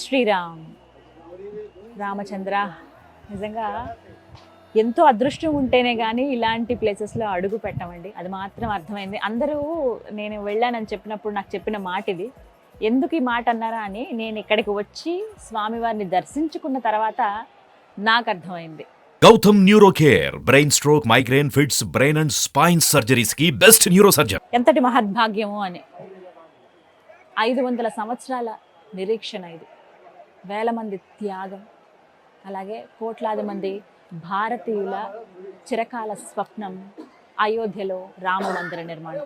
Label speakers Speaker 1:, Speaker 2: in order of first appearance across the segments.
Speaker 1: శ్రీరామ్. రామచంద్ర, నిజంగా ఎంతో అదృష్టం ఉంటేనే కానీ ఇలాంటి ప్లేసెస్లో అడుగు పెట్టమండి. అది మాత్రం అర్థమైంది. అందరూ నేను వెళ్ళానని చెప్పినప్పుడు నాకు చెప్పిన మాట ఇది. ఎందుకు ఈ మాట అన్నారా అని నేను ఇక్కడికి వచ్చి స్వామివారిని దర్శించుకున్న తర్వాత నాకు అర్థమైంది.
Speaker 2: Gautam neuro care, brain stroke, migraine, fits, brain and spine surgeries కి బెస్ట్ న్యూరో సర్జన్.
Speaker 1: ఎంతటి మహద్భాగ్యము అని. 500 సంవత్సరాల నిరీక్షణ ఇది, వేల మంది త్యాగం, అలాగే కోట్లాది మంది భారతీయుల చిరకాల స్వప్నం అయోధ్యలో రామ మందిర నిర్మాణం.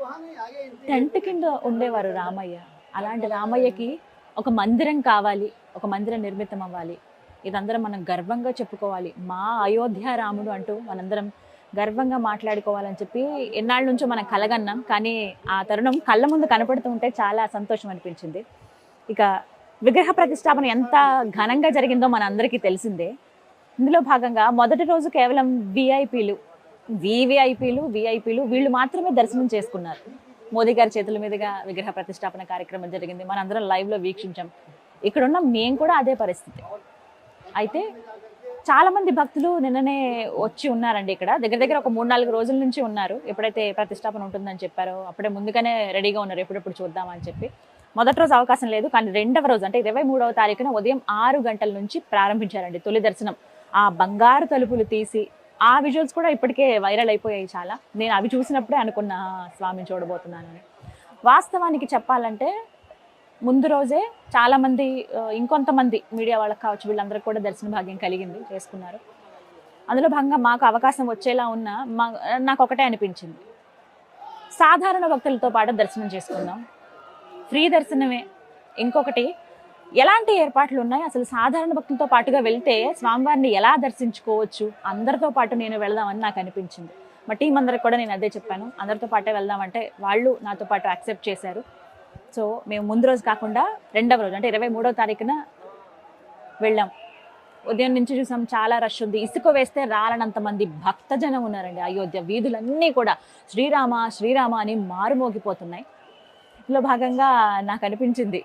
Speaker 1: టెంట్ కింద ఉండేవారు రామయ్య. అలాంటి రామయ్యకి ఒక మందిరం కావాలి, ఒక మందిరం నిర్మితం అవ్వాలి. ఇదందరం మనం గర్వంగా చెప్పుకోవాలి. మా అయోధ్య రాముడు అంటూ మనందరం గర్వంగా మాట్లాడుకోవాలని చెప్పి ఎన్నాళ్ళ నుంచో మనం కలగన్నాం. కానీ ఆ తరుణం కళ్ళ ముందు కనపడుతూ ఉంటే చాలా సంతోషం అనిపించింది. ఇక విగ్రహ ప్రతిష్టాపన ఎంత ఘనంగా జరిగిందో మన అందరికీ తెలిసిందే. ఇందులో భాగంగా మొదటి రోజు కేవలం వివిఐపీలు వీళ్ళు మాత్రమే దర్శనం చేసుకున్నారు. మోదీ గారి చేతుల మీదుగా విగ్రహ ప్రతిష్టాపన కార్యక్రమం జరిగింది. మనందరం లైవ్లో వీక్షించాం. ఇక్కడున్న మేము కూడా అదే పరిస్థితి. అయితే చాలామంది భక్తులు నిన్ననే వచ్చి ఉన్నారండి. ఇక్కడ దగ్గర ఒక 3-4 రోజుల నుంచి ఉన్నారు. ఎప్పుడైతే ప్రతిష్టాపన ఉంటుందని చెప్పారో అప్పుడే ముందుగానే రెడీగా ఉన్నారు, ఎప్పుడెప్పుడు చూద్దామని చెప్పి. మొదటి రోజు అవకాశం లేదు, కానీ రెండవ రోజు అంటే 23వ తారీఖున ఉదయం 6 గంటల నుంచి ప్రారంభించారండి తొలి దర్శనం. ఆ బంగారు తలుపులు తీసి ఆ విజువల్స్ కూడా ఇప్పటికే వైరల్ అయిపోయాయి చాలా. నేను అవి చూసినప్పుడే అనుకున్నా స్వామిని చూడబోతున్నానని. వాస్తవానికి చెప్పాలంటే ముందు రోజే చాలామంది, ఇంకొంతమంది మీడియా వాళ్ళకి కావచ్చు, వీళ్ళందరికీ కూడా దర్శన భాగ్యం కలిగింది, చేసుకున్నారు. అందులో భాగంగా మాకు అవకాశం వచ్చేలా ఉన్న నాకు ఒకటే అనిపించింది, సాధారణ భక్తులతో పాటు దర్శనం చేసుకుందాం, ఫ్రీ దర్శనమే. ఇంకొకటి, ఎలాంటి ఏర్పాట్లు ఉన్నాయి, అసలు సాధారణ భక్తులతో పాటుగా వెళ్తే స్వామివారిని ఎలా దర్శించుకోవచ్చు, అందరితో పాటు నేను వెళదామని నాకు అనిపించింది. మా టీం అందరికి కూడా నేను అదే చెప్పాను, అందరితో పాటే వెళ్దామంటే వాళ్ళు నాతో పాటు యాక్సెప్ట్ చేశారు. సో మేము ముందు రోజు కాకుండా రెండవ రోజు అంటే 23వ తారీఖున వెళ్ళాం. ఉదయం నుంచి చూసాం, చాలా రష్ ఉంది. ఇసుక వేస్తే రాలనంత మంది భక్తజనం ఉన్నారండి. అయోధ్య వీధులన్నీ కూడా శ్రీరామ శ్రీరామ అని మారుమోగిపోతున్నాయి. ఇందులో భాగంగా నాకు అనిపించింది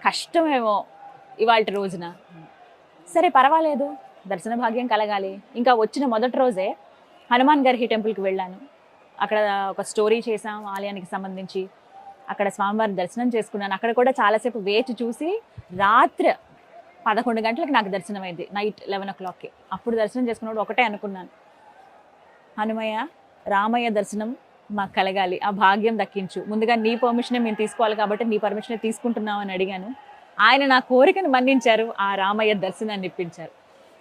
Speaker 1: కష్టమేమో ఇవాళ రోజున. సరే పర్వాలేదు, దర్శన భాగ్యం కలగాలి. ఇంకా వచ్చిన మొదటి రోజే హనుమాన్ గర్హి టెంపుల్కి వెళ్ళాను. అక్కడ ఒక స్టోరీ చేసాం ఆలయానికి సంబంధించి. అక్కడ స్వామివారిని దర్శనం చేసుకున్నాను. అక్కడ కూడా చాలాసేపు వేచి చూసి రాత్రి 11 గంటలకు నాకు దర్శనం అయింది, నైట్ 11 o'clockకి. అప్పుడు దర్శనం చేసుకున్నప్పుడు ఒకటే అనుకున్నాను, హనుమయ్య రామయ్య దర్శనం మాకు కలగాలి, ఆ భాగ్యం దక్కించు. ముందుగా నీ పర్మిషనే మేము తీసుకోవాలి కాబట్టి నీ పర్మిషనే తీసుకుంటున్నాం అని అడిగాను. ఆయన నా కోరికను మన్నించారు, ఆ రామయ్య దర్శనాన్ని ఇప్పించారు.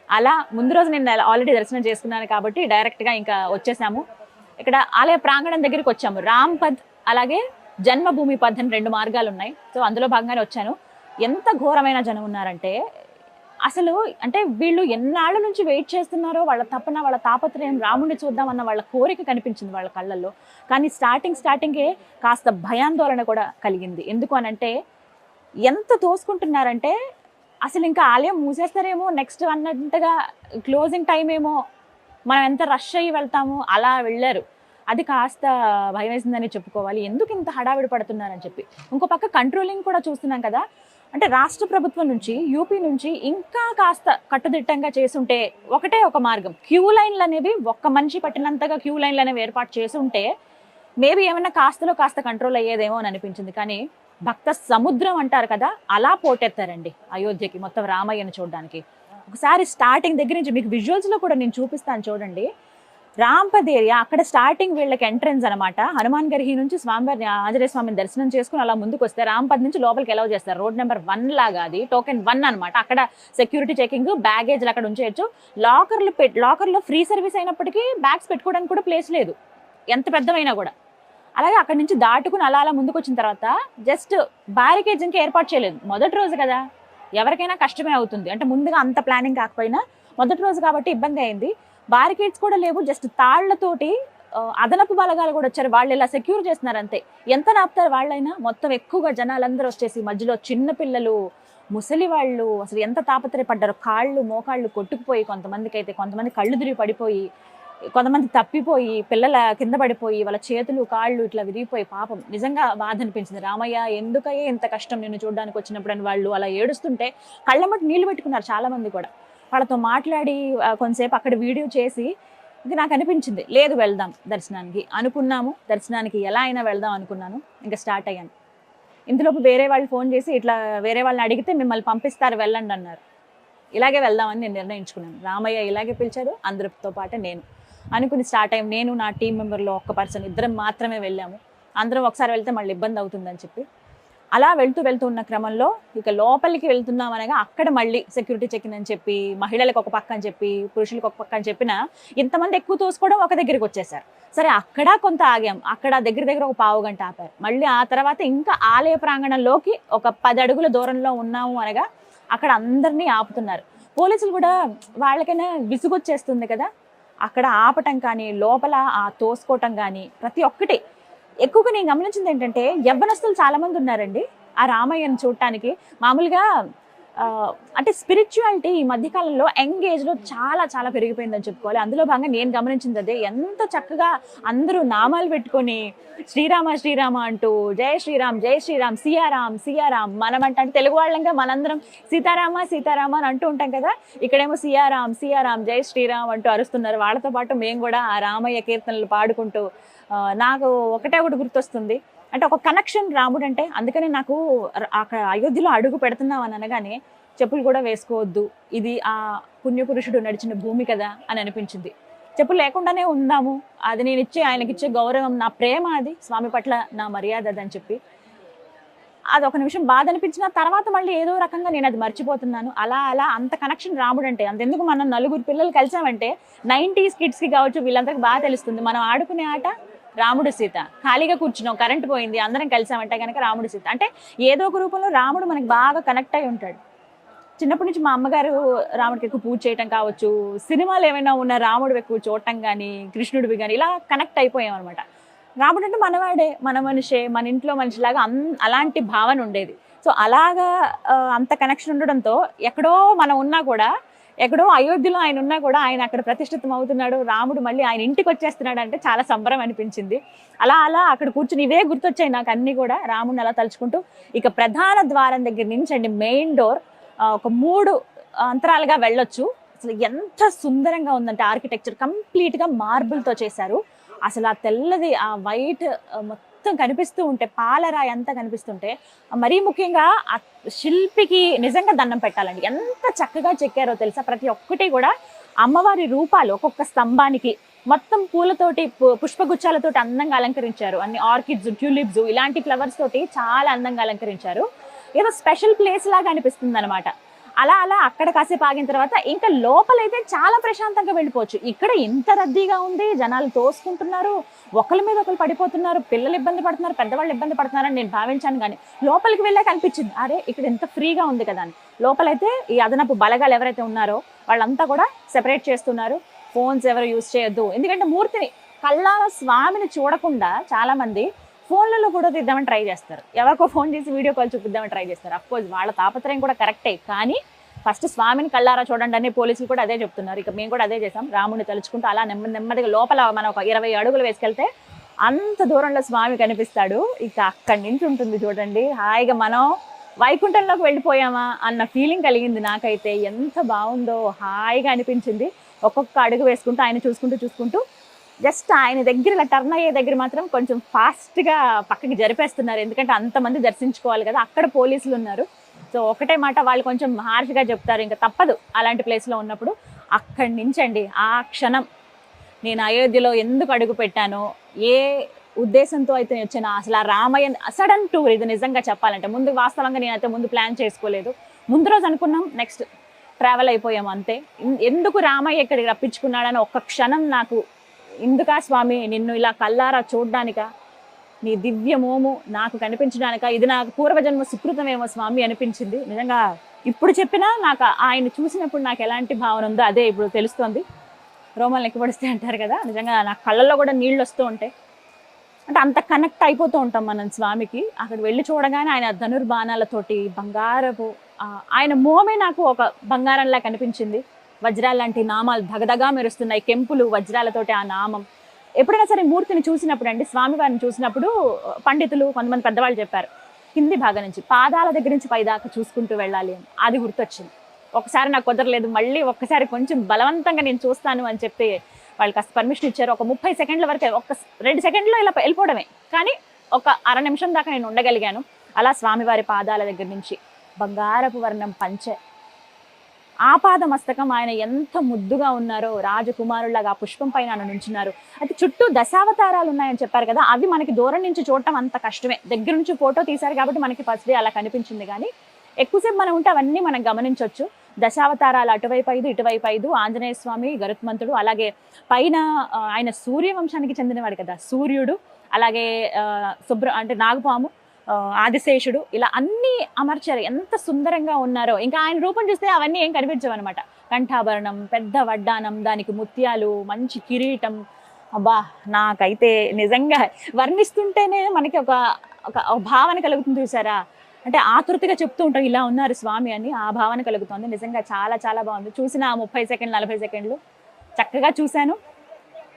Speaker 1: అలా ముందు రోజు నేను ఆల్రెడీ దర్శనం చేసుకున్నాను కాబట్టి డైరెక్ట్గా ఇంకా వచ్చేసాము. ఇక్కడ ఆలయ ప్రాంగణం దగ్గరికి వచ్చాము. రామ్ పథ్ అలాగే జన్మభూమి పథ్ అని 2 మార్గాలు ఉన్నాయి. సో అందులో భాగంగానే వచ్చాను. ఎంత ఘోరమైన జనం ఉన్నారంటే, అసలు అంటే వీళ్ళు ఎన్నాళ్ళ నుంచి వెయిట్ చేస్తున్నారో, వాళ్ళ తపన వాళ్ళ తాపత్రయం రాముడిని చూద్దామన్న వాళ్ళ కోరిక కనిపించింది వాళ్ళ కళ్ళల్లో. కానీ స్టార్టింగే కాస్త భయాందోళన కూడా కలిగింది. ఎందుకు అనంటే ఎంత తోసుకుంటున్నారంటే, అసలు ఇంకా ఆలయం మూసేస్తారేమో నెక్స్ట్ అన్నట్టుగా, క్లోజింగ్ టైం ఏమో, మనం ఎంత రష్ అయ్యి వెళ్తాము అలా వెళ్ళారు. అది కాస్త భయం వేసిందని చెప్పుకోవాలి. ఎందుకు ఇంత హడావిడి పడుతున్నారని చెప్పి. ఇంకో పక్క కంట్రోలింగ్ కూడా చూస్తున్నాం కదా. అంటే రాష్ట్ర ప్రభుత్వం నుంచి, యూపీ నుంచి ఇంకా కాస్త కట్టుదిట్టంగా చేసుంటే, ఒకటే ఒక మార్గం, క్యూ లైన్లు అనేవి ఒక్క మనిషి పట్టినంతగా క్యూ లైన్లు అనేవి ఏర్పాటు చేసుంటే మేబీ ఏమైనా కాస్తలో కాస్త కంట్రోల్ అయ్యేదేమో అని అనిపించింది. కానీ భక్త సముద్రం అంటారు కదా, అలా పోటెత్తారండి అయోధ్యకి మొత్తం రామయ్యను చూడడానికి. ఒకసారి స్టార్టింగ్ దగ్గర నుంచి మీకు విజువల్స్లో కూడా నేను చూపిస్తాను చూడండి. రాంపద్ ఏరియా, అక్కడ స్టార్టింగ్ వీళ్ళకి ఎంట్రన్స్ అనమాట. హనుమాన్ గర్హి నుంచి స్వామివారిని, ఆంజనేయ స్వామిని దర్శనం చేసుకుని అలా ముందుకు వస్తే రాంపద్ నుంచి లోపలికి ఎలవ్ చేస్తారు. రోడ్ నెంబర్ 1 లాగా, అది టోకెన్ 1 అనమాట. అక్కడ సెక్యూరిటీ చెకింగ్, బ్యాగేజ్లు అక్కడ ఉంచేయచ్చు. లాకర్లో ఫ్రీ సర్వీస్ అయినప్పటికీ బ్యాగ్స్ పెట్టుకోవడానికి కూడా ప్లేస్ లేదు, ఎంత పెద్దమైనా కూడా. అలాగే అక్కడి నుంచి దాటుకుని అలా ముందుకు వచ్చిన తర్వాత జస్ట్ బ్యారికేడ్స్ ఇంకా ఏర్పాటు చేయలేదు. మొదటి రోజు కదా, ఎవరికైనా కష్టమే అవుతుంది. అంటే ముందుగా అంత ప్లానింగ్ కాకపోయినా మొదటి రోజు కాబట్టి ఇబ్బంది అయింది. బ్యారికేడ్స్ కూడా లేవు, జస్ట్ తాళ్లతోటి అదనపు బలగాలు కూడా వచ్చారు. వాళ్ళు ఇలా సెక్యూర్ చేస్తున్నారు అంతే. ఎంత నాపుతారు వాళ్ళైనా. మొత్తం ఎక్కువగా జనాలందరూ వచ్చేసి మధ్యలో చిన్నపిల్లలు, ముసలి వాళ్ళు అసలు ఎంత తాపత్రయపడ్డారు. కాళ్ళు మోకాళ్ళు కొట్టుకుపోయి కొంతమంది కళ్ళు తిరిగి పడిపోయి కొంతమంది తప్పిపోయి పిల్లల కింద పడిపోయి వాళ్ళ చేతులు కాళ్ళు ఇట్లా విరిగిపోయి పాపం నిజంగా బాధ అనిపించింది. రామయ్య ఎందుకయ్యే ఇంత కష్టం నిన్ను చూడడానికి వచ్చినప్పుడు అని వాళ్ళు అలా ఏడుస్తుంటే కళ్ళమ్మటి నీళ్లు పెట్టుకున్నారు చాలా మంది కూడా. వాళ్ళతో మాట్లాడి కొంతసేపు అక్కడ వీడియో చేసి ఇది నాకు అనిపించింది, లేదు వెళ్దాం దర్శనానికి అనుకున్నాము, దర్శనానికి ఎలా అయినా వెళ్దాం అనుకున్నాను. ఇంకా స్టార్ట్ అయ్యాను. ఇంతలోపు వేరే వాళ్ళు ఫోన్ చేసి ఇట్లా వేరే వాళ్ళని అడిగితే మిమ్మల్ని పంపిస్తారు వెళ్ళండి అన్నారు. ఇలాగే వెళ్దామని నేను నిర్ణయించుకున్నాను. రామయ్య ఇలాగే పిలిచారు, అందరితో పాటు నేను అనుకుని స్టార్ట్ అయ్యాం. నేను నా టీం మెంబర్లో ఒక్క పర్సన్ ఇద్దరం మాత్రమే వెళ్ళాము. అందరం ఒకసారి వెళ్తే మళ్ళీ ఇబ్బంది అవుతుందని చెప్పి అలా వెళ్తూ ఉన్న క్రమంలో ఇక లోపలికి వెళ్తున్నాం అనగా అక్కడ మళ్ళీ సెక్యూరిటీ చెకింగ్ అని చెప్పి మహిళలకు ఒక పక్క అని చెప్పి పురుషులకు ఒక పక్క అని చెప్పిన ఇంతమంది ఎక్కువ తోసుకోవడం ఒక దగ్గరికి వచ్చేసారు. సరే అక్కడ కొంత ఆగాం. అక్కడ దగ్గర ఒక పావు గంట ఆపారు. మళ్ళీ ఆ తర్వాత ఇంకా ఆలయ ప్రాంగణంలోకి ఒక 10 అడుగుల దూరంలో ఉన్నాము అనగా అక్కడ అందరినీ ఆపుతున్నారు. పోలీసులు కూడా వాళ్ళకైనా విసుగొచ్చేస్తుంది కదా, అక్కడ ఆపటం కానీ లోపల ఆ తోసుకోవటం కానీ ప్రతి ఒక్కటి. ఎక్కువగా నేను గమనించింది ఏంటంటే యవ్వనస్తులు చాలా మంది ఉన్నారండి ఆ రామయ్యను చూడటానికి. మామూలుగా అంటే స్పిరిచువాలిటీ ఈ మధ్యకాలంలో యంగ్ ఏజ్లో చాలా చాలా పెరిగిపోయిందని చెప్పుకోవాలి. అందులో భాగంగా నేను గమనించింది అదే. ఎంత చక్కగా అందరూ నామాలు పెట్టుకొని శ్రీరామ శ్రీరామ అంటూ జై శ్రీరామ్ జై శ్రీరామ్ సియారాం సియారాం మనం అంటే తెలుగు వాళ్ళంగా మనందరం సీతారామ సీతారామ అని అంటూ ఉంటాం కదా, ఇక్కడేమో సియారాం సియారాం జై శ్రీరామ్ అంటూ అరుస్తున్నారు. వాళ్ళతో పాటు మేము కూడా ఆ రామయ్య కీర్తనలు పాడుకుంటూ నాకు ఒకటే ఒకటి గుర్తొస్తుంది, అంటే ఒక కనెక్షన్ రాముడు అంటే. అందుకని నాకు అక్కడ అయోధ్యలో అడుగు పెడుతున్నాం అని అనగానే చెప్పులు కూడా వేసుకోవద్దు, ఇది ఆ పుణ్యపురుషుడు నడిచిన భూమి కదా అని అనిపించింది. చెప్పులు లేకుండానే ఉందాము, అది నేను ఆయనకిచ్చే గౌరవం, నా ప్రేమ, అది స్వామి పట్ల నా మర్యాద అని చెప్పి అది ఒక నిమిషం బాధ అనిపించిన తర్వాత మళ్ళీ ఏదో రకంగా నేను అది మర్చిపోతున్నాను. అలా అంత కనెక్షన్ రాముడు అంటే. అంతెందుకు మనం నలుగురు పిల్లలు కలిసామంటే 90s కిడ్స్కి కావచ్చు వీళ్ళందరికీ బాగా తెలుస్తుంది. మనం ఆడుకునే ఆట రాముడు సీత, ఖాళీగా కూర్చున్నాం కరెంట్ పోయింది అందరం కలిసామంటే కనుక రాముడు సీత. అంటే ఏదో ఒక రూపంలో రాముడు మనకి బాగా కనెక్ట్ అయి ఉంటాడు. చిన్నప్పటి నుంచి మా అమ్మగారు రాముడికి ఎక్కువ పూజ చేయటం కావచ్చు, సినిమాలు ఏమైనా ఉన్న రాముడు ఎక్కువ చూడటం కానీ కృష్ణుడివి కానీ ఇలా కనెక్ట్ అయిపోయాం అనమాట. రాముడు అంటే మనవాడే, మన మనిషే, మన ఇంట్లో మనిషిలాగా అలాంటి భావన ఉండేది. సో అలాగా అంత కనెక్షన్ ఉండడంతో ఎక్కడో మనం ఉన్నా కూడా, ఎక్కడో అయోధ్యలో ఆయన ఉన్నా కూడా ఆయన అక్కడ ప్రతిష్ఠితం అవుతున్నాడు, రాముడు మళ్ళీ ఆయన ఇంటికి వచ్చేస్తున్నాడు అంటే చాలా సంబరం అనిపించింది. అలా అక్కడ కూర్చుని ఇవే గుర్తొచ్చాయి నాకు అన్ని కూడా, రాముడిని అలా తలుచుకుంటూ. ఇక ప్రధాన ద్వారం దగ్గర నుంచి అండి మెయిన్ డోర్ ఒక 3 అంతరాలుగా వెళ్ళొచ్చు. అసలు ఎంత సుందరంగా ఉందంటే ఆర్కిటెక్చర్ కంప్లీట్గా మార్బుల్తో చేశారు. అసలు ఆ తెల్లది ఆ వైట్ మొత్తం కనిపిస్తూ ఉంటే, పాలరాయి అంతా కనిపిస్తుంటే, మరీ ముఖ్యంగా ఆ శిల్పికి నిజంగా దండం పెట్టాలండి. ఎంత చక్కగా చెక్కారో తెలుసా. ప్రతి ఒక్కటి కూడా అమ్మవారి రూపాలు ఒక్కొక్క స్తంభానికి మొత్తం పూలతోటి పుష్పగుచ్చాలతోటి అందంగా అలంకరించారు. అన్ని ఆర్కిడ్స్, ట్యూలిప్స్ ఇలాంటి ఫ్లవర్స్ తోటి చాలా అందంగా అలంకరించారు. ఏదో స్పెషల్ ప్లేస్ లాగా అనిపిస్తుంది అనమాట. అలా అక్కడ కాసేపు ఆగిన తర్వాత ఇంకా లోపలైతే చాలా ప్రశాంతంగా వెళ్ళిపోవచ్చు. ఇక్కడ ఇంత రద్దీగా ఉంది, జనాలు తోసుకుంటున్నారు, ఒకరి మీద ఒకరు పడిపోతున్నారు, పిల్లలు ఇబ్బంది పడుతున్నారు, పెద్దవాళ్ళు ఇబ్బంది పడుతున్నారని నేను భావించాను. కానీ లోపలికి వెళ్ళాక అనిపించింది అరే ఇక్కడ ఎంత ఫ్రీగా ఉంది కదా అని. లోపలైతే ఈ అదనపు బలగాలు ఎవరైతే ఉన్నారో వాళ్ళంతా కూడా సెపరేట్ చేస్తున్నారు. ఫోన్స్ ఎవరు యూజ్ చేయొద్దు, ఎందుకంటే మూర్తిని కళ్ళాల స్వామిని చూడకుండా చాలా మంది ఫోన్లలో కూడా తీద్దామని ట్రై చేస్తారు. ఎవరికో ఫోన్ చేసి వీడియో కాల్ చూపిద్దామని ట్రై చేస్తారు. అఫ్కోర్స్ వాళ్ళ తాపత్రయం కూడా కరెక్టే, కానీ ఫస్ట్ స్వామిని కళ్ళారా చూడండి అని పోలీసులు కూడా అదే చెప్తున్నారు. ఇక మేము కూడా అదే చేసాం. రాముడిని తలుచుకుంటూ అలా నెమ్మదిగా లోపల మనం ఒక 20 అడుగులు వేసుకెళ్తే అంత దూరంలో స్వామి కనిపిస్తాడు. ఇక అక్కడి నుంచి ఉంటుంది చూడండి, హాయిగా మనం వైకుంఠంలోకి వెళ్ళిపోయామా అన్న ఫీలింగ్ కలిగింది నాకైతే. ఎంత బాగుందో, హాయిగా అనిపించింది. ఒక్కొక్క అడుగు వేసుకుంటూ ఆయన చూసుకుంటూ జస్ట్ ఆయన దగ్గర ఇలా టర్న్ అయ్యే దగ్గర మాత్రం కొంచెం ఫాస్ట్గా పక్కకి జరిపేస్తున్నారు, ఎందుకంటే అంతమంది దర్శించుకోవాలి కదా. అక్కడ పోలీసులు ఉన్నారు. సో ఒకటే మాట, వాళ్ళు కొంచెం హార్ష్గా చెప్తారు, ఇంకా తప్పదు అలాంటి ప్లేస్లో ఉన్నప్పుడు. అక్కడి నుంచి అండి ఆ క్షణం నేను అయోధ్యలో ఎందుకు అడుగు పెట్టానో, ఏ ఉద్దేశంతో అయితే వచ్చాను, అసలు ఆ రామయ్య సడన్ టూర్ ఇది నిజంగా చెప్పాలంటే. ముందు వాస్తవంగా నేనైతే ముందు ప్లాన్ చేసుకోలేదు. ముందు రోజు అనుకున్నాం, నెక్స్ట్ ట్రావెల్ అయిపోయాము అంతే. ఎందుకు రామయ్య ఇక్కడికి రప్పించుకున్నాడని ఒక్క క్షణం నాకు, ఇందుకా స్వామి నిన్ను ఇలా కల్లారా చూడ్డానికా, నీ దివ్యమోము నాకు కనిపించడానిక, ఇది నాకు పూర్వజన్మ సుకృతమేమో స్వామి అనిపించింది. నిజంగా ఇప్పుడు చెప్పినా నాకు ఆయన చూసినప్పుడు నాకు ఎలాంటి భావన ఉందో అదే ఇప్పుడు తెలుస్తోంది. రోమాలు ఎక్కబడిస్తే అంటారు కదా, నిజంగా నా కళ్ళల్లో కూడా నీళ్ళు వస్తూ ఉంటాయి. అంటే అంత కనెక్ట్ అయిపోతూ ఉంటాం మనం స్వామికి. అక్కడ వెళ్ళి చూడగానే ఆయన ధనుర్బాణాలతోటి బంగారపు ఆయన మోమే నాకు ఒక బంగారంలా కనిపించింది. వజ్రాల లాంటి నామాలు దగదగా మెరుస్తున్నాయి, కెంపులు వజ్రాలతోటి ఆ నామం. ఎప్పుడైనా సరే మూర్తిని చూసినప్పుడు అండి, స్వామివారిని చూసినప్పుడు పండితులు కొంతమంది పెద్దవాళ్ళు చెప్పారు, కింది భాగం నుంచి పాదాల దగ్గర నుంచి పైదాకా చూసుకుంటూ వెళ్ళాలి అని. అది గుర్తొచ్చింది. ఒకసారి నాకు కుదరలేదు, మళ్ళీ ఒక్కసారి కొంచెం బలవంతంగా నేను చూస్తాను అని చెప్పి వాళ్ళు కాస్త పర్మిషన్ ఇచ్చారు. ఒక 30 సెకండ్ల వరకు, ఒక 2 సెకండ్లో ఇలా వెళ్ళిపోవడమే, కానీ ఒక అర నిమిషం దాకా నేను ఉండగలిగాను. అలా స్వామివారి పాదాల దగ్గర నుంచి బంగారపు వర్ణం పంచె, ఆపాద మస్తకం, ఆయన ఎంత ముద్దుగా ఉన్నారో, రాజకుమారులాగా పుష్పం పైన ఆయన నుంచున్నారు. అయితే చుట్టూ దశావతారాలు ఉన్నాయని చెప్పారు కదా, అవి మనకి దూరం నుంచి చూడటం అంత కష్టమే. దగ్గర నుంచి ఫోటో తీశారు కాబట్టి మనకి ఫస్ట్ డే అలా కనిపించింది, కానీ ఎక్కువసేపు మనం ఉంటే అవన్నీ మనం గమనించవచ్చు. దశావతారాలు అటువైపు 5 ఇటువైపు 5, ఆంజనేయ స్వామి, గరుత్మంతుడు, అలాగే పైన ఆయన సూర్యవంశానికి చెందినవాడు కదా, సూర్యుడు, అలాగే అంటే నాగపాము, ఆదిశేషుడు, ఇలా అన్ని అమర్చారు. ఎంత సుందరంగా ఉన్నారో. ఇంకా ఆయన రూపం చూస్తే అవన్నీ ఏం కనిపించవు అనమాట. కంఠాభరణం, పెద్ద వడ్డానం, దానికి ముత్యాలు, మంచి కిరీటం. అబ్బా, నాకైతే నిజంగా వర్ణిస్తుంటేనే మనకి ఒక భావన కలుగుతుంది చూసారా. అంటే ఆతృతగా చెప్తూ ఉంటాం ఇలా ఉన్నారు స్వామి అని, ఆ భావన కలుగుతుంది. నిజంగా చాలా చాలా బాగుంది. చూసిన 30 సెకండ్లు 40 సెకండ్లు చక్కగా చూశాను.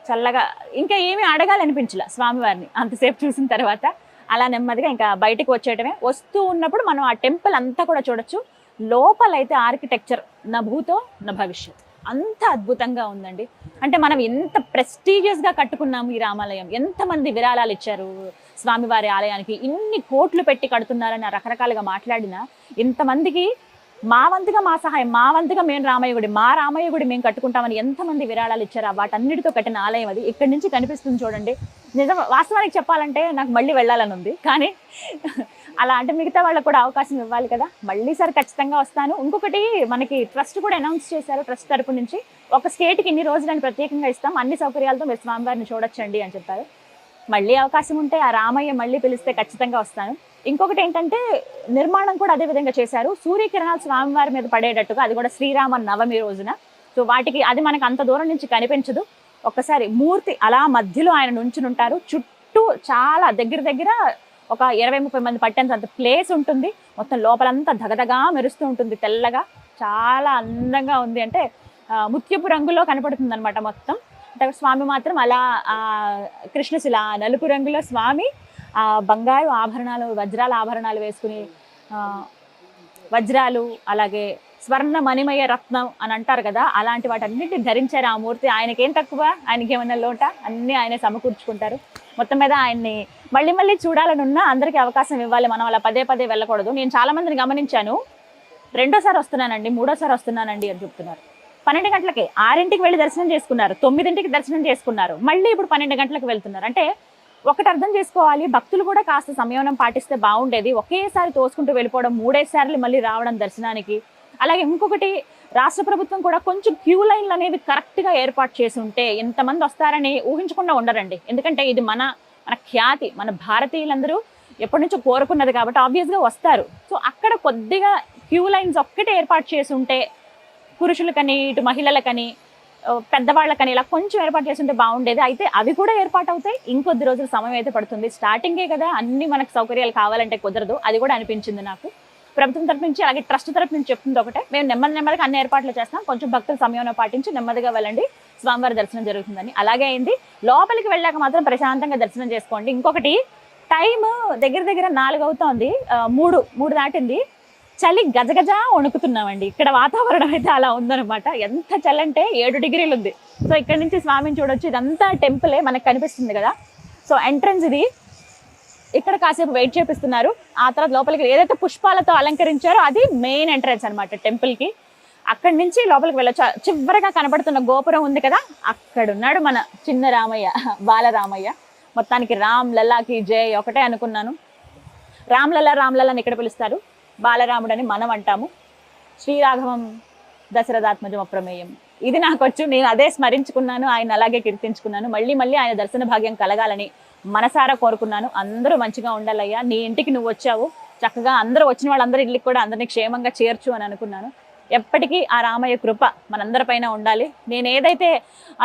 Speaker 1: చల్లగా ఇంకా ఏమీ అడగాలనిపించలే స్వామివారిని అంతసేపు చూసిన తర్వాత. అలా నెమ్మదిగా ఇంకా బయటకు వచ్చేయటమే. వస్తూ ఉన్నప్పుడు మనం ఆ టెంపుల్ అంతా కూడా చూడొచ్చు. లోపలైతే ఆర్కిటెక్చర్ నా భూతో నా భవిష్యత్ అంత అద్భుతంగా ఉందండి. అంటే మనం ఎంత ప్రెస్టీజియస్గా కట్టుకున్నాము ఈ రామాలయం, ఎంతమంది విరాళాలు ఇచ్చారు స్వామివారి ఆలయానికి, ఇన్ని కోట్లు పెట్టి కడుతున్నారని రకరకాలుగా మాట్లాడినా, ఇంతమందికి మా వంతుగా మా సహాయం, మా వంతుగా మేము రామయ్య గుడి మేము కట్టుకుంటామని ఎంతమంది విరాళాలు ఇచ్చారు. వాటన్నిటితో కట్టిన ఆలయం అది. ఇక్కడి నుంచి కనిపిస్తుంది చూడండి. నిజం, వాస్తవానికి చెప్పాలంటే నాకు మళ్ళీ వెళ్ళాలని ఉంది, కానీ అలా అంటే మిగతా వాళ్ళకు కూడా అవకాశం ఇవ్వాలి కదా. మళ్ళీ సరే ఖచ్చితంగా వస్తాను. ఇంకొకటి, మనకి ట్రస్ట్ కూడా అనౌన్స్ చేశారు, ట్రస్ట్ తరపు నుంచి ఒక స్టేట్కి ఇన్ని రోజులని ప్రత్యేకంగా ఇస్తాం, అన్ని సౌకర్యాలతో మీరు స్వామివారిని చూడొచ్చండి అని చెప్పారు. మళ్ళీ అవకాశం ఉంటే ఆ రామయ్య మళ్ళీ పిలిస్తే ఖచ్చితంగా వస్తాను. ఇంకొకటి ఏంటంటే, నిర్మాణం కూడా అదే విధంగా చేశారు. సూర్యకిరణాలు స్వామివారి మీద పడేటట్టుగా, అది కూడా శ్రీరామ నవమి రోజున. సో వాటికి అది మనకు అంత దూరం నుంచి కనిపించదు. ఒక్కసారి మూర్తి అలా మధ్యలో ఆయన నుంచుని ఉంటారు. చుట్టూ చాలా దగ్గర ఒక 20-30 మంది పట్టేంత ప్లేస్ ఉంటుంది. మొత్తం లోపలంతా దగదగా మెరుస్తూ ఉంటుంది తెల్లగా, చాలా అందంగా ఉంది. అంటే ముత్యపు రంగులో కనపడుతుంది అనమాట మొత్తం. అంటే స్వామి మాత్రం అలా కృష్ణశిల నలుపు రంగులో స్వామి బంగారు ఆభరణాలు, వజ్రాల ఆభరణాలు వేసుకుని, వజ్రాలు అలాగే స్వర్ణ మణిమయ రత్నం అని అంటారు కదా, అలాంటి వాటన్నిటిని ధరించారు ఆ మూర్తి. ఆయనకేం తక్కువ, ఆయనకి ఏమన్నా లోట, అన్నీ ఆయనే సమకూర్చుకుంటారు. మొత్తం మీద ఆయన్ని మళ్ళీ చూడాలని ఉన్నా అందరికీ అవకాశం ఇవ్వాలి, మనం అలా పదే వెళ్ళకూడదు. నేను చాలా మందిని గమనించాను, 2వ సారి వస్తున్నానండి, 3వ సారి వస్తున్నానండి అని చెప్తున్నారు. 12 గంటలకే 6ంటికి వెళ్ళి దర్శనం చేసుకున్నారు, 9ంటికి దర్శనం చేసుకున్నారు, మళ్ళీ ఇప్పుడు 12 గంటలకు వెళ్తున్నారు. అంటే ఒకటి అర్థం చేసుకోవాలి, భక్తులు కూడా కాస్త సంయమనం పాటిస్తే బాగుండేది. ఒకేసారి తోసుకుంటూ వెళ్ళిపోవడం, 3 సార్లు మళ్ళీ రావడం దర్శనానికి. అలాగే ఇంకొకటి, రాష్ట్ర ప్రభుత్వం కూడా కొంచెం క్యూ లైన్లు అనేవి కరెక్ట్గా ఏర్పాటు చేసి ఉంటే ఎంతమంది వస్తారని ఊహించకుండా ఉండరండి. ఎందుకంటే ఇది మన ఖ్యాతి, మన భారతీయులందరూ ఎప్పటి నుంచో కోరుకున్నది కాబట్టి ఆబ్వియస్గా వస్తారు. సో అక్కడ కొద్దిగా క్యూ లైన్స్ ఒక్కటే ఏర్పాటు చేసి ఉంటే, పురుషులకని ఇటు మహిళలకని పెద్దవాళ్ళకని ఇలా కొంచెం ఏర్పాటు చేస్తుంటే బాగుండేది. అయితే అవి కూడా ఏర్పాటు అవుతాయి, ఇంకొద్ది రోజులు సమయం అయితే పడుతుంది. స్టార్టింగే కదా, అన్ని మనకు సౌకర్యాలు కావాలంటే కుదరదు. అది కూడా అనిపించింది నాకు. ప్రభుత్వం తరపు నుంచి అలాగే ట్రస్ట్ తరపు నుంచి చెప్తుంది ఒకటే, మేము నెమ్మదిగా అన్ని ఏర్పాట్లు చేస్తాం, కొంచెం భక్తులు సమయం పాటించి నెమ్మదిగా వెళ్ళండి, స్వామివారి దర్శనం జరుగుతుందని. అలాగే అయింది. లోపలికి వెళ్ళాక మాత్రం ప్రశాంతంగా దర్శనం చేసుకోండి. ఇంకొకటి, టైం దగ్గర 4 అవుతోంది, 3 దాటింది. చలి గజగజ వణుకుతున్నామండి. ఇక్కడ వాతావరణం అయితే అలా ఉందన్నమాట. ఎంత చలి అంటే 7 డిగ్రీలు ఉంది. సో ఇక్కడ నుంచి స్వామిని చూడొచ్చు. ఇదంతా టెంపులే మనకు కనిపిస్తుంది కదా. సో ఎంట్రన్స్ ఇది. ఇక్కడ కాసేపు వెయిట్ చేపిస్తున్నారు. ఆ తర్వాత లోపలికి ఏదైతే పుష్పాలతో అలంకరించారో అది మెయిన్ ఎంట్రన్స్ అనమాట టెంపుల్కి. అక్కడి నుంచి లోపలికి వెళ్ళొచ్చు. చివరిగా కనబడుతున్న గోపురం ఉంది కదా, అక్కడున్నాడు మన చిన్న రామయ్య, బాలరామయ్య. మొత్తానికి రామ్ లల్లాకి జై ఒకటే అనుకున్నాను. రామ్లల్లని ఇక్కడ పిలుస్తారు, బాలరాముడని మనం అంటాము. శ్రీరాఘవం దశరథాత్మజం అప్రమేయం, ఇది నాకు వచ్చు. నేను అదే స్మరించుకున్నాను, ఆయన అలాగే కీర్తించుకున్నాను. మళ్ళీ ఆయన దర్శన భాగ్యం కలగాలని మనసారా కోరుకున్నాను. అందరూ మంచిగా ఉండాలయ్యా, నీ ఇంటికి నువ్వు వచ్చావు, చక్కగా అందరూ వచ్చిన వాళ్ళందరూ ఇళ్ళకి కూడా అందరినీ క్షేమంగా చేర్చు అని అనుకున్నాను. ఎప్పటికీ ఆ రామయ్య కృప మనందరిపైన ఉండాలి. నేను ఏదైతే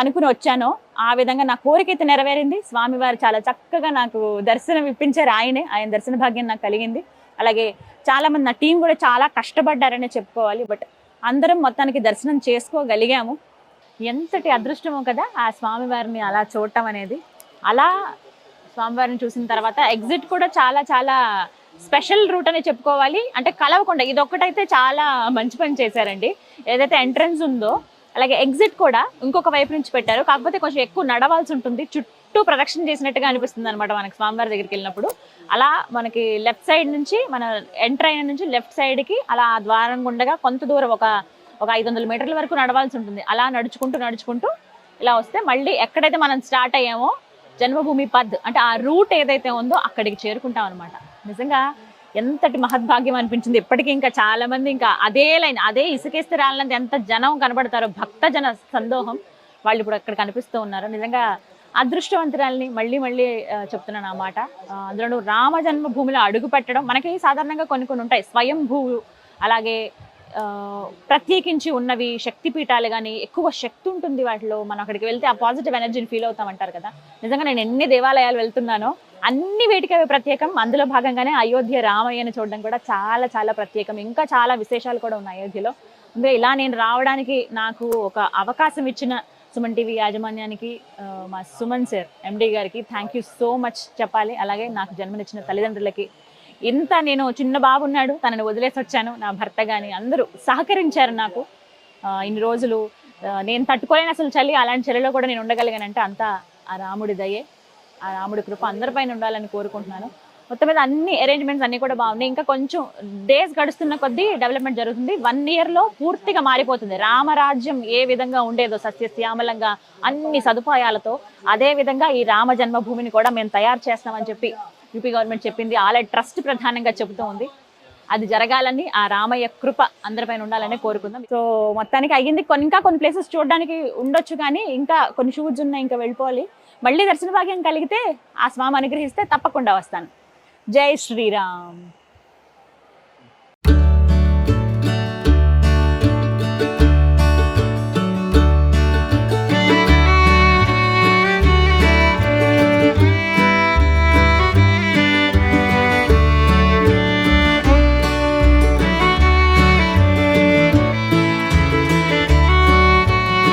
Speaker 1: అనుకుని వచ్చానో ఆ విధంగా నా కోరిక అయితే నెరవేరింది. స్వామివారు చాలా చక్కగా నాకు దర్శనం ఇప్పించారు. ఆయన దర్శన భాగ్యం నాకు కలిగింది. అలాగే చాలామంది నా టీం కూడా చాలా కష్టపడ్డారనే చెప్పుకోవాలి. బట్ అందరం మొత్తానికి దర్శనం చేసుకోగలిగాము. ఎంతటి అదృష్టమో కదా ఆ స్వామివారిని అలా చూడటం అనేది. అలా స్వామివారిని చూసిన తర్వాత ఎగ్జిట్ కూడా చాలా చాలా స్పెషల్ రూట్ అని చెప్పుకోవాలి. అంటే కలవకుండా ఇదొక్కటైతే చాలా మంచి పని చేశారండి. ఏదైతే ఎంట్రన్స్ ఉందో అలాగే ఎగ్జిట్ కూడా ఇంకొక వైపు నుంచి పెట్టారు. కాకపోతే కొంచెం ఎక్కువ నడవాల్సి ఉంటుంది, చుట్టూ ప్రదక్షిణ చేసినట్టుగా అనిపిస్తుంది అనమాట మనకి స్వామివారి దగ్గరికి వెళ్ళినప్పుడు. అలా మనకి లెఫ్ట్ సైడ్ నుంచి మన ఎంటర్ అయిన నుంచి లెఫ్ట్ సైడ్కి అలా ద్వారం గుండగా కొంత దూరం ఒక 500 మీటర్ల వరకు నడవాల్సి ఉంటుంది. అలా నడుచుకుంటూ ఇలా వస్తే మళ్ళీ ఎక్కడైతే మనం స్టార్ట్ అయ్యామో జన్మభూమి పద్ అంటే ఆ రూట్ ఏదైతే ఉందో అక్కడికి చేరుకుంటాం అనమాట. నిజంగా ఎంతటి మహద్భాగ్యం అనిపించింది. ఇప్పటికీ ఇంకా చాలా మంది ఇంకా అదే లైన్, అదే ఇసుకేస్తే రాలంటే ఎంత జనం కనబడతారో, భక్త జన సందోహం వాళ్ళు ఇప్పుడు అక్కడ కనిపిస్తూ ఉన్నారు. నిజంగా అదృష్టవంతురాలని మళ్ళీ చెప్తున్నాను ఆ మాట. అందులో రామ జన్మభూమిలో అడుగు పెట్టడం మనకి సాధారణంగా కొన్ని ఉంటాయి, స్వయంభూ అలాగే ప్రత్యేకించి ఉన్నవి శక్తిపీఠాలు, కానీ ఎక్కువ శక్తి ఉంటుంది వాటిలో. మనం అక్కడికి వెళ్తే ఆ పాజిటివ్ ఎనర్జీని ఫీల్ అవుతామంటారు కదా. నిజంగా నేను ఎన్ని దేవాలయాలు వెళ్తున్నానో అన్ని వేటికి అవి ప్రత్యేకం. అందులో భాగంగానే అయోధ్య రామయ్యని చూడడం కూడా చాలా చాలా ప్రత్యేకం. ఇంకా చాలా విశేషాలు కూడా ఉన్నాయి అయోధ్యలో. అందుకే ఇలా నేను రావడానికి నాకు ఒక అవకాశం ఇచ్చిన సుమన్ టీవీ యాజమాన్యానికి, మా సుమన్ సార్ ఎండి గారికి థ్యాంక్ యూ సో మచ్ చెప్పాలి. అలాగే నాకు జన్మనిచ్చిన తల్లిదండ్రులకి, ఇంత నేను చిన్న బాబు ఉన్నాడు తనని వదిలేసి వచ్చాను, నా భర్త కానీ అందరూ సహకరించారు నాకు ఇన్ని రోజులు. నేను తట్టుకోలేని అసలు చలి, అలాంటి చలిలో కూడా నేను ఉండగలిగానంటే అంతా ఆ రాముడి దయే, ఆ రాముడి కృప అందరిపైన ఉండాలని కోరుకుంటున్నాను. మొత్తం మీద అన్ని అరేంజ్మెంట్స్ అన్నీ కూడా బాగున్నాయి. ఇంకా కొంచెం డేస్ గడుస్తున్న కొద్దీ డెవలప్మెంట్ జరుగుతుంది. 1 yearలో పూర్తిగా మారిపోతుంది. రామరాజ్యం ఏ విధంగా ఉండేదో సస్యశ్యామలంగా అన్ని సదుపాయాలతో, అదే విధంగా ఈ రామ జన్మభూమిని కూడా మేము తయారు చేస్తామని చెప్పి యూపీ గవర్నమెంట్ చెప్పింది. ఆల్రెడీ ట్రస్ట్ ప్రధానంగా చెబుతూ ఉంది. అది జరగాలని, ఆ రామయ్య కృప అందరిపైన ఉండాలని కోరుకుందాం. సో మొత్తానికి అయ్యింది. ఇంకా కొన్ని ప్లేసెస్ చూడడానికి ఉండొచ్చు, కానీ ఇంకా కొన్ని షూట్స్ ఉన్నాయి, ఇంకా వెళ్ళిపోవాలి. మళ్ళీ దర్శన భాగ్యం కలిగితే, ఆ స్వామి అనుగ్రహిస్తే తప్పకుండా వస్తాను. జై శ్రీరామ్.